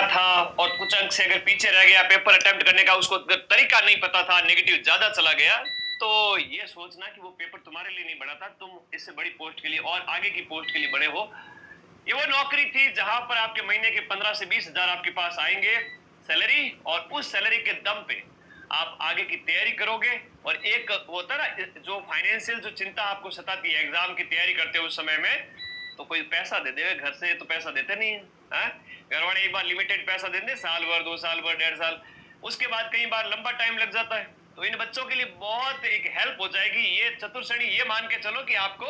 था और कुछ अंक से अगर पीछे रह गया पेपर अटेम्प्ट करने का, उसको तरीका नहीं पता था, नेगेटिव ज्यादा चला गया, तो ये सोचना कि वो पेपर तुम्हारे लिए नहीं बना था, तुम इससे बड़ी पोस्ट के लिए और आगे की पोस्ट के लिए बड़े हो। ये वो नौकरी थी जहां पर आपके महीने के 15 से 20 हजार आपके पास आएंगे सैलरी, और उस सैलरी के दम पे आप आगे की तैयारी करोगे। और एक होता है ना जो फाइनेंशियल जो चिंता आपको सताती है एग्जाम की तैयारी करते हो उस समय में, तो कोई पैसा दे देगा घर से, तो पैसा देते नहीं है, घर वाले एक बार लिमिटेड पैसा देते, साल भर 2 साल भर 1.5 साल, उसके बाद कई बार लंबा टाइम लग जाता है। तो इन बच्चों के लिए बहुत एक हेल्प हो जाएगी ये चतुर्श्रेणी, ये मान के चलो कि आपको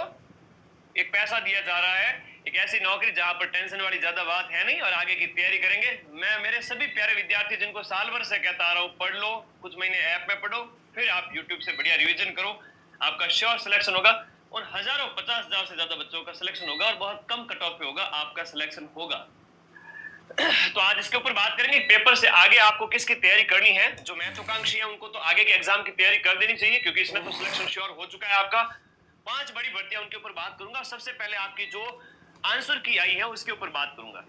एक पैसा दिया जा रहा है, एक ऐसी नौकरी जहां पर टेंशन वाली ज्यादा बात है नहीं, और आगे की तैयारी करेंगे। मैं मेरे सभी प्यारे विद्यार्थी जिनको साल भर से कहता आ रहा हूं, पढ़ लो, कुछ महीने ऐप में पढ़ो, फिर आप यूट्यूब से बढ़िया रिवीजन करो, आपका श्योर सिलेक्शन होगा। उन हजारों 50,000 से ज्यादा बच्चों का सिलेक्शन होगा और बहुत कम कट ऑफ पे होगा आपका सिलेक्शन होगा। तो आज इसके ऊपर बात करेंगे पेपर से आगे आपको किसकी तैयारी करनी है। जो महत्वाकांक्षी है उनको तो आगे के एग्जाम की तैयारी कर देनी चाहिए, क्योंकि इसमें तो सिलेक्शन श्योर हो चुका है आपका। 5 बड़ी भर्तियां उनके ऊपर बात करूंगा। सबसे पहले आपकी जो आंसर की आई है उसके ऊपर बात करूंगा।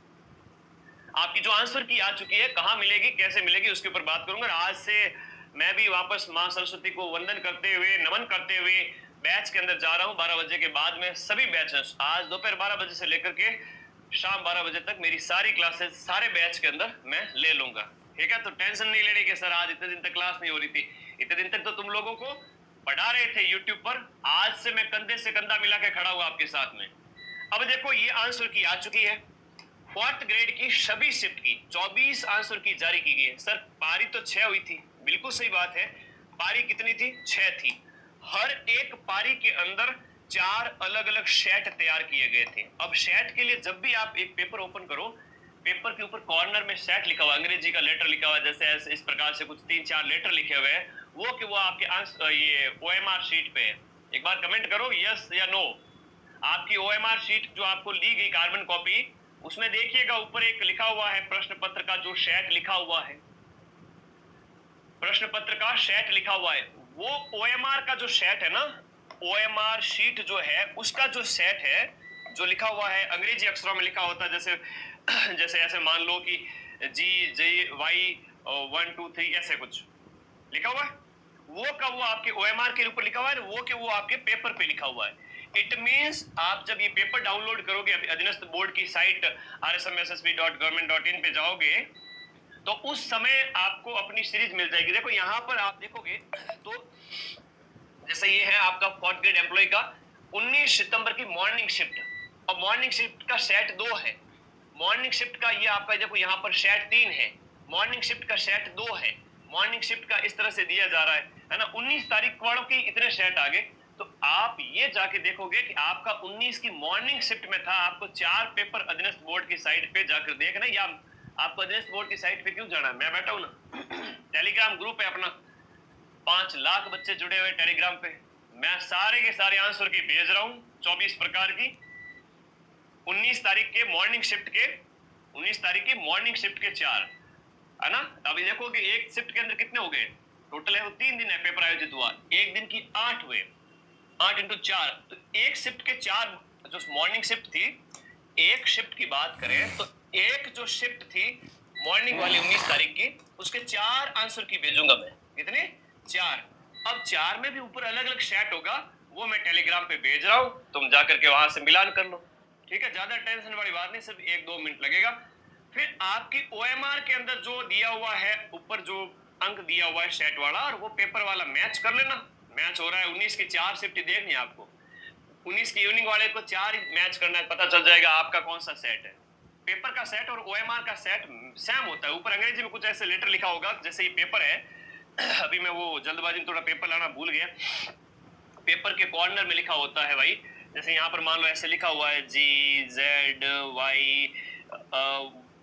आपकी जो आंसर की आ चुकी है कहां मिलेगी, कैसे मिलेगी, उसके ऊपर बात करूंगा। आज से मैं भी वापस मां सरस्वती को वंदन करते हुए, नमन करते हुए बैच के अंदर जा रहा हूं। 12 बजे के बाद में सभी बैचेस, आज दोपहर 12 बजे से लेकर के शाम 12 बजे तक मेरी सारी क्लासेस सारे बैच के अंदर मैं ले लूंगा। ठीक है, तो टेंशन नहीं लेने की सर आज इतने दिन तक क्लास नहीं हो रही थी। इतने दिन तक तो तुम लोगों को पढ़ा रहे थे यूट्यूब पर, आज से मैं कंधे से कंधा मिला के खड़ा हुआ आपके साथ में। अब देखो ये आंसर की आ चुकी है, 4th ग्रेड की सभी शिफ्ट की 24 आंसर की जारी की गई है। सर पारी तो 6 हुई थी, बिल्कुल सही बात है। पारी कितनी थी? 6 थी। हर एक पारी के अंदर 4 अलग अलग सेट तैयार किए गए थे। अब सेट के लिए जब भी आप एक पेपर ओपन करो, पेपर के ऊपर कॉर्नर में सेट लिखा हुआ, अंग्रेजी का लेटर लिखा हुआ, जैसे इस प्रकार से कुछ 3-4 लेटर लिखे हुए हैं, वो कि वो आपके आंसर ये ओएमआर शीट पे है। एक बार कमेंट करो यस या नो। आपकी ओएमआर शीट जो आपको ली गई कार्बन कॉपी, उसमें देखिएगा ऊपर एक लिखा हुआ है प्रश्न पत्र का जो सेट लिखा हुआ है, प्रश्न पत्र का सेट लिखा हुआ है। वो ओएमआर का जो सेट है ना, ओएमआर शीट जो है उसका जो सेट है, जो लिखा हुआ है अंग्रेजी अक्षरों में लिखा होता है, जैसे जैसे ऐसे मान लो कि GJY 1 2 3 ऐसे कुछ लिखा हुआ है, वो का वो आपके ओएमआर के ऊपर लिखा हुआ है, वो के वो आपके पेपर पे लिखा हुआ है। इट मींस आप जब ये पेपर डाउनलोड करोगे अधीनस्थ बोर्ड की साइट rsmssb.government.in पे जाओगे, तो उस समय आपको अपनी सीरीज मिल जाएगी। देखो यहां पर आप देखोगे तो जैसे ये है आपका 4th ग्रेड एम्प्लॉय का 19 सितंबर की मॉर्निंग शिफ्ट, और मॉर्निंग शिफ्ट का सेट 2 है। मॉर्निंग शिफ्ट का ये आपका देखो यहाँ पर सेट 3 है, मॉर्निंग शिफ्ट का सेट 2 है। मॉर्निंग शिफ्ट का इस तरह से दिया जा रहा है ना। 19 तारीख वालों की इतने सेट आ गए, तो आप ये जाके देखोगे कि आपका 19 की मॉर्निंग शिफ्ट में था। आपको 4 पेपर अधीनस्थ बोर्ड की साइट पे जाकर देखना, या आपको अधीनस्थ बोर्ड की साइट पे क्यों जाना है, मैं बैठा हूं ना टेलीग्राम ग्रुप है अपना, 5 लाख बच्चे जुड़े हुए टेलीग्राम पे। मैं सारे के सारे आंसर की भेज रहा हूं 24 प्रकार की। 19 तारीख के मॉर्निंग शिफ्ट के 19 तारीख की मॉर्निंग शिफ्ट के 4 है ना। अभी देखो कि एक शिफ्ट के अंदर कितने हो गए टोटल है, वो 3 दिन है पेपर आयोजित हुआ, एक दिन की 8 हुए, 8 इंटू 4, तो एक शिफ्ट के 4 जो मॉर्निंग शिफ्ट थी। एक शिफ्ट की बात करें तो एक जो शिफ्ट थी मॉर्निंग वाली 19 तारीख की, उसके 4 आंसर की भेजूंगा मैं। कितने? 4। अब 4 में भी ऊपर अलग अलग सेट होगा, वो मैं टेलीग्राम पे भेज रहा हूं, तुम जाकर के वहां से मिलान कर लो। ठीक है, ज्यादा टेंशन वाली बात नहीं, सिर्फ 1-2 मिनट लगेगा। फिर आपकी ओएमआर के अंदर जो दिया हुआ है ऊपर, जो अंक दिया हुआ है सेट वाला, और वो पेपर वाला मैच कर लेना। मैच हो रहा है 19 की 4 शिफ्ट देखनी है आपको, 19 की इवनिंग वाले को 4 मैच करना है, पता चल जाएगा आपका कौन सा सेट है। पेपर का सेट और ओएमआर का सेट सेम होता है। ऊपर अंग्रेजी में कुछ ऐसे लेटर लिखा होगा, जैसे ये पेपर है अभी मैं वो जल्दबाजी में थोड़ा पेपर लाना भूल गया। पेपर के कॉर्नर में लिखा होता है भाई, जैसे यहाँ पर मान लो ऐसे लिखा हुआ है GZY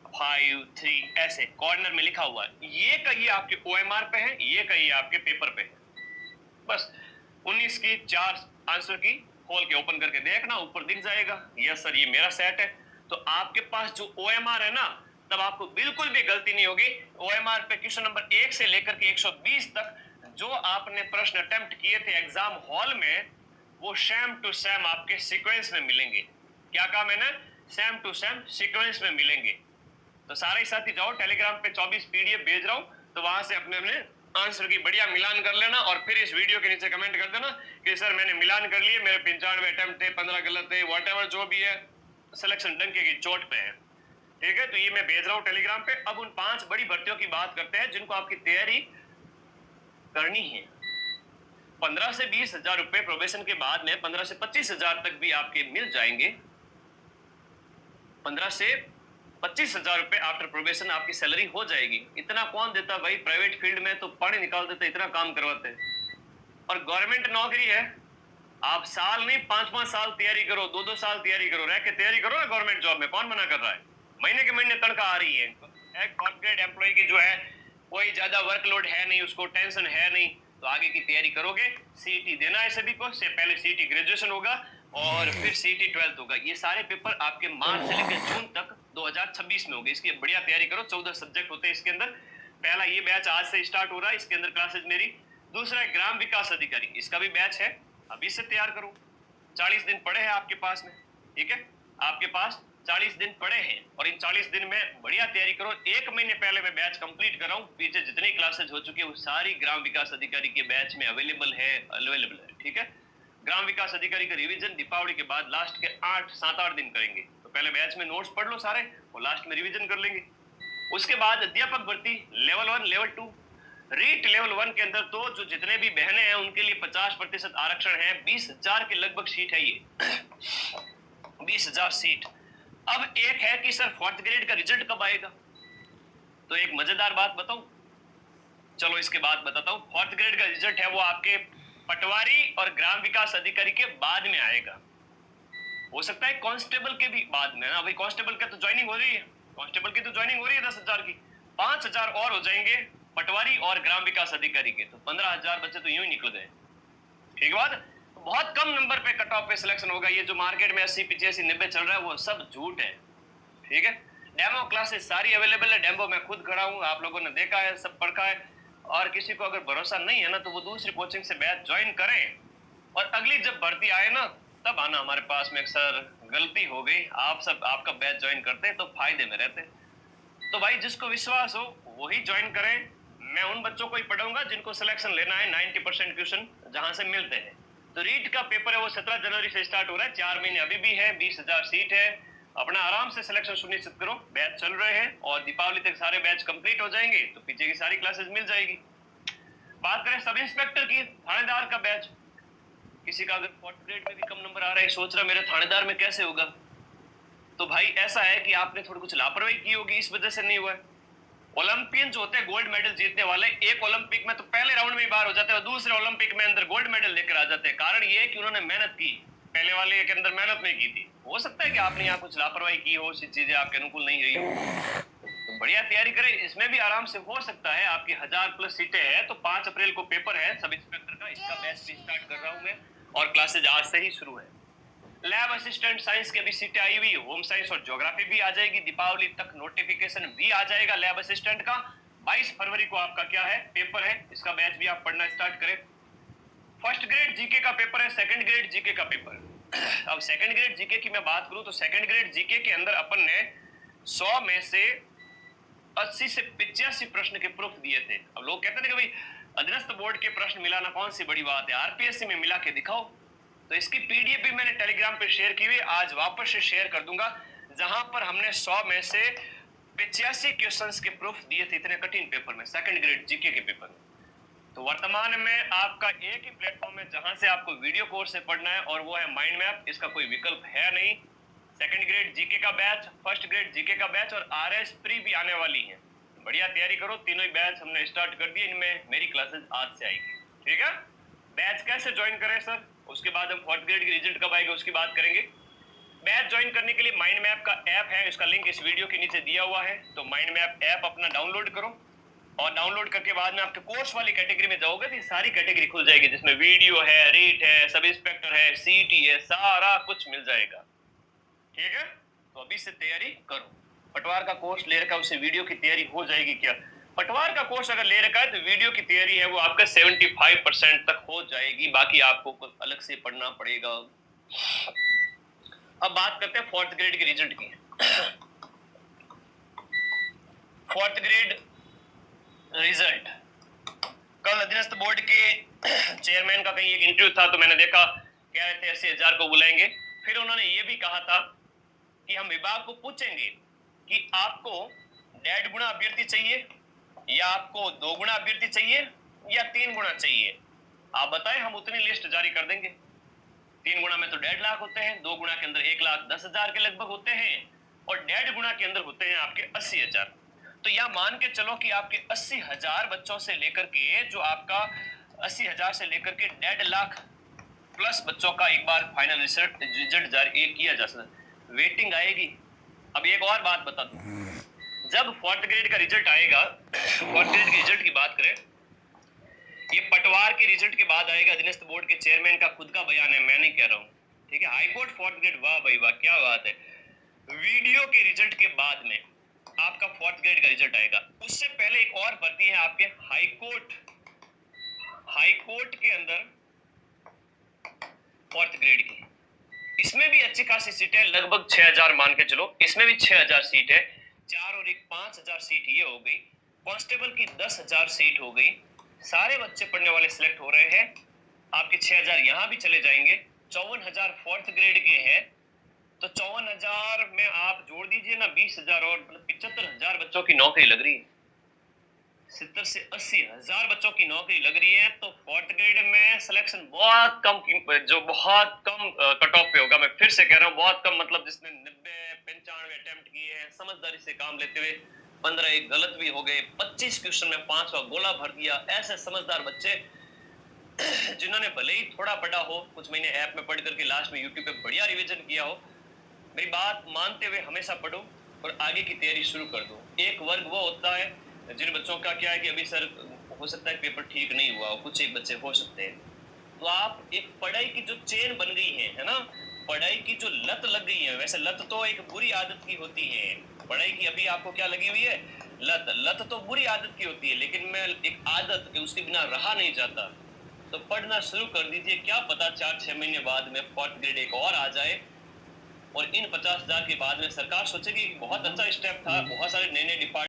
5 3, ऐसे कॉर्नर में लिखा हुआ है। ये का ये आपके ओएमआर पे है, ये का ये आपके पेपर पे है। बस 19 की 4 आंसर की खोल के ओपन करके देखना, ऊपर दिख जाएगा यस सर ये मेरा सेट है। तो आपके पास जो ओएमआर है ना, तब आपको बिल्कुल भी गलती नहीं होगी। ओएमआर पे क्वेश्चन नंबर 1 से लेकर के 120 तक जो आपने प्रश्न अटेम्प्ट किए थे एग्जाम हॉल में, वो सेम टू सेम आपके सीक्वेंस में मिलेंगे। क्या कहा मैंने? सेम टू सेम सीक्वेंस में मिलेंगे। तो सारे साथी जाओ टेलीग्राम पे 24 पीडीएफ भेज रहा हूँ, तो वहां से अपने अपने आंसर की बढ़िया मिलान कर लेना और फिर इस वीडियो के नीचे कमेंट कर देना कि सर मैंने मिलान कर लिए, मेरे 95 अटेम्प्ट थे, 15 गलत थे, व्हाटएवर जो भी है, सिलेक्शन डंके की चोट पे है। ठीक है, तो ये मैं भेज रहा हूँ टेलीग्राम पे। अब उन 5 बड़ी भर्तियों की बात करते हैं जिनको आपकी तैयारी करनी है। 15 से 20 हजार रुपए प्रोबेशन के बाद में 15 से 25 हजार तक भी आपके मिल जाएंगे। 15 से 25 हजार रुपए आफ्टर प्रोबेशन आपकी सैलरी हो जाएगी। इतना कौन देता भाई, प्राइवेट फील्ड में तो पानी निकाल देते, इतना काम करवाते। और गवर्नमेंट नौकरी है, आप साल नहीं 5-5 साल तैयारी करो, 2-2 साल तैयारी करो, रह के तैयारी करो ना गवर्नमेंट जॉब में, कौन मना कर रहा है। महीने के महीने तनख्वाह आ रही है। एक कॉर्पोरेट एम्प्लॉय की जो है कोई ज्यादा वर्कलोड है नहीं, उसको टेंशन है नहीं, तो आगे की तैयारी करोगे। सीईटी देना है सभी को, से पहले सीईटी ग्रेजुएशन होगा और फिर सीईटी 12th होगा। ये सारे पेपर आपके मार्च से लेकर जून तक 2026 में होंगे। इसकी बढ़िया तैयारी करो। 14 सब्जेक्ट होते हैं इसके अंदर। पहला ये बैच आज से स्टार्ट हो रहा है, इसके अंदर क्लासेज मेरी। दूसरा है ग्राम विकास अधिकारी, इसका भी बैच है, अभी से तैयार करो। 40 दिन पड़े हैं आपके पास में, ठीक है, आपके पास 40 दिन पड़े हैं और इन 40 दिन में बढ़िया तैयारी करो। 1 महीने पहले मैं बैच कंप्लीट कर रहा हूँ। पीछे जितनी क्लासेज हो चुकी है वो सारी ग्राम विकास अधिकारी के बैच में अवेलेबल है, ठीक है। ग्राम विकास अधिकारी का रिवीजन दीपावली के बाद लास्ट के 7-8 दिन करेंगे। तो पहले बैच में नोट्स पढ़ लो सारे, वो लास्ट में रिवीजन कर लेंगे। उसके बाद अध्यापक भर्ती लेवल 1 लेवल 2 रीट लेवल 1 के अंदर तो जो जितने भी बहनें हैं उनके लिए 50% आरक्षण है। 20,000 के लगभग सीट है ये 20,000 सीट। अब एक है कि सर 4th ग्रेड का रिजल्ट कब आएगा, तो एक मजेदार बात बताऊं, चलो इसके बाद बताता हूं। 4th ग्रेड का रिजल्ट है वो आपके पटवारी और ग्राम विकास अधिकारी के बाद में आएगा। हो सकता है कांस्टेबल के भी बाद में ना, भाई कांस्टेबल का तो ज्वाइनिंग हो रही है, कांस्टेबल की तो ज्वाइनिंग हो रही है 10,000 की, 5,000 और हो जाएंगे पटवारी और ग्राम विकास अधिकारी के, तो 15,000 बच्चे तो यूं ही निकल गए। ठीक बात, बहुत कम नंबर पे कट ऑफ पे सिलेक्शन होगा। ये जो मार्केट में 80, 85, 90 चल रहा है वो सब झूठ है, ठीक है। डेमो क्लासेस सारी अवेलेबल है, डेमो मैं खुद खड़ा हूँ, आप लोगों ने देखा है, सब पढ़ा है। और किसी को अगर भरोसा नहीं है ना तो वो दूसरी कोचिंग से बैच ज्वाइन करें और अगली जब भर्ती आए ना तब आना हमारे पास में, सर गलती हो गई, आप सब आपका बैच ज्वाइन करते तो फायदे में रहते। तो भाई जिसको विश्वास हो वही ज्वाइन करें। मैं उन बच्चों को ही पढ़ाऊंगा जिनको सिलेक्शन लेना है, 90% क्वेश्चन जहां से मिलते हैं। तो रीट का पेपर है वो 17 जनवरी से स्टार्ट हो रहा है, 4 महीने अभी भी है, 20,000 सीट है। अपना आराम से सिलेक्शन सुनिश्चित करो। बैच चल रहे हैं और दीपावली तक सारे बैच कंप्लीट हो जाएंगे तो पीछे की सारी क्लासेस मिल जाएगी। बात करें सब इंस्पेक्टर की, थानेदार का बैच, किसी का अगर 4th ग्रेड में भी कम नंबर आ रहा है, सोच रहा मेरे थानेदार में कैसे होगा, तो भाई ऐसा है कि आपने थोड़ी कुछ लापरवाही की होगी, इस वजह से नहीं हुआ है। ओलंपियन जो होते हैं गोल्ड मेडल जीतने वाले, एक ओलंपिक में तो पहले राउंड में ही बाहर हो जाते हैं और दूसरे ओलंपिक में अंदर गोल्ड मेडल लेकर आ जाते हैं। कारण ये है कि उन्होंने मेहनत की, पहले वाले के अंदर मेहनत नहीं की थी। हो सकता है कि आपने यहाँ कुछ लापरवाही की हो, चीजें आपके अनुकूल नहीं रही हो, तो बढ़िया तैयारी करें, इसमें भी आराम से हो सकता है। आपकी 1000+ सीटें हैं, तो 5 अप्रैल को पेपर है सब इंस्पेक्टर का, इसका बैच भी स्टार्ट कर रहा हूं मैं और क्लासेज आज से ही शुरू है। लैब असिस्टेंट साइंस के भी सीटें आई हुई, होम साइंस और ज्योग्राफी भी आ जाएगी, दीपावली तक नोटिफिकेशन भी आ जाएगा लैब असिस्टेंट का। 22 फरवरी को आपका क्या है पेपर है, इसका बैच भी आप पढ़ना स्टार्ट करें। 1st ग्रेड जीके का पेपर है, 2nd ग्रेड जीके का पेपर। अब 2nd ग्रेड जीके की मैं बात करूं तो 2nd ग्रेड जीके के अंदर अपन ने 100 में से 80 से 85 प्रश्न के प्रूफ दिए थे। अब लोग कहते हैं कि भाई अधीनस्थ बोर्ड के प्रश्न मिलाना कौन सी बड़ी बात है, आरपीएससी में मिला के दिखाओ। तो इसकी पीडीएफ भी मैंने टेलीग्राम पे शेयर की हुई, आज वापस से शेयर कर दूंगा, जहां पर हमने 100 में से 85 क्वेश्चंस के प्रूफ दिए थे इतने कठिन पेपर में, 2nd ग्रेड जीके के पेपर में। तो वर्तमान में आपका एक ही प्लेटफॉर्म है जहां से आपको वीडियो कोर्स से पढ़ना है और वो है माइंड मैप, इसका कोई विकल्प है नहीं। 2nd ग्रेड जीके का बैच, 1st ग्रेड जीके का बैच और आरएस प्री भी आने वाली है। बढ़िया तैयारी करो, तीनों ही बैच हमने स्टार्ट कर दिए, इनमें मेरी क्लासेस आज से आएगी, ठीक है। बैच कैसे ज्वाइन करें सर, उसके बाद हम 4th ग्रेड की रिजल्ट कब आएगा उसकी बात करेंगे। बैच ज्वाइन करने के लिए माइंड मैप का ऐप है, इसका लिंक इस वीडियो के नीचे दिया हुआ है। तो माइंड मैप ऐप अपना डाउनलोड करो और डाउनलोड करके बाद में आपके कोर्स वाली कैटेगरी में जाओगे तो ये सारी कैटेगरी खुल जाएगी, जिसमें वीडियो है, रीट है, सब इंस्पेक्टर है, सीटी है, सारा कुछ मिल जाएगा, ठीक है। तो अभी से तैयारी करो। पटवार का कोर्स ले रखा है, उससे वीडियो की तैयारी हो जाएगी क्या। पटवार का कोर्स अगर ले रखा है तो वीडियो की तैयारी है वो आपका 75% तक हो जाएगी, बाकी आपको अलग से पढ़ना पड़ेगा। अब बात करते हैं 4th ग्रेड के रिजल्ट की। फोर्थ ग्रेड रिजल्ट, कल अधीनस्थ बोर्ड के चेयरमैन का कहीं एक इंटरव्यू था तो मैंने देखा कह रहे थे 80,000 को बुलाएंगे। फिर उन्होंने ये भी कहा था कि हम विभाग को पूछेंगे कि आपको 1.5 गुना अभ्यर्थी चाहिए या आपको 2 गुना अभ्यर्थी चाहिए या 3 गुना चाहिए, आप बताएं, हम उतनी लिस्ट जारी कर देंगे। 3 गुना में तो 1.5 लाख होते हैं, 2 गुना के अंदर 1,10,000 के लगभग होते हैं और 1.5 गुना के अंदर होते हैं आपके 80,000। तो या मान के चलो कि आपके 80,000 बच्चों से लेकर के जो आपका 80,000 से लेकर के 1.5 लाख प्लस बच्चों का एक बार फाइनल रिजल्ट जारी किया जा सकता, वेटिंग आएगी। अब एक और बात बता दूं, जब फोर्थ ग्रेड का रिजल्ट आएगा, फोर्थ ग्रेड के रिजल्ट की बात करें, ये पटवार के रिजल्ट के बाद आएगा। अधीनस्थ बोर्ड के चेयरमैन का खुद का बयान है, मैं नहीं कह रहा हूं, ठीक है। हाईकोर्ट फोर्थ ग्रेड, वाह भाई वाह, क्या बात है। वीडियो के रिजल्ट के बाद में आपका फोर्थ ग्रेड का रिजल्ट आएगा। उससे पहले एक और भर्ती है आपके हाईकोर्ट के अंदर फोर्थ ग्रेड की, इसमें भी अच्छी खासी सीट है, लगभग 6,000 मान के चलो, इसमें भी 6,000 सीट है। 4 और 1 5,000 सीट ये हो गई। कांस्टेबल की 10,000 सीट हो गई। सारे बच्चे पढ़ने वाले सिलेक्ट हो रहे हैं। आपके 6,000 यहां भी चले जाएंगे। 54,000 फोर्थ ग्रेड के हैं, तो 54,000 में आप जोड़ दीजिए ना 20,000 और, मतलब 75,000 बच्चों की नौकरी लग रही है। 70 से 80,000 बच्चों की नौकरी लग रही है। तो फोर्थ ग्रेड में सिलेक्शन बहुत कम, जो बहुत कम कट ऑफ पे होगा। मैं फिर से कह रहा हूँ बहुत कम, मतलब जिसने 90-95 अटेम्प्ट किए हैं, समझदारी से काम लेते हुए 15 एक गलत भी हो गए, 25 क्वेश्चन में 5 का गोला भर दिया, ऐसे समझदार बच्चे जिन्होंने भले ही थोड़ा पढ़ा हो, कुछ महीने ऐप में पढ़ करके लास्ट में यूट्यूब पे बढ़िया रिवीजन किया हो, मेरी बात मानते हुए हमेशा पढ़ो और आगे की तैयारी शुरू कर दो। एक वर्ग वो होता है जिन बच्चों का क्या है कि अभी सर हो सकता है पेपर ठीक नहीं हुआ हो, कुछ एक बच्चे हो सकते हैं, तो आप एक पढ़ाई की जो चेन बन गई है ना, पढ़ाई की जो लत लग गई है, वैसे लत तो एक बुरी आदत की होती है, पढ़ाई की अभी आपको क्या लगी हुई है, लत तो बुरी आदत की होती है, लेकिन मैं एक आदत उसके बिना रहा नहीं जाता। तो पढ़ना शुरू कर दीजिए, क्या पता 4-6 महीने बाद में फोर्थ ग्रेड एक और आ जाए और इन 50,000 के बाद में सरकार सोचेगी बहुत अच्छा स्टेप था, बहुत सारे नए नए डिपार्टमेंट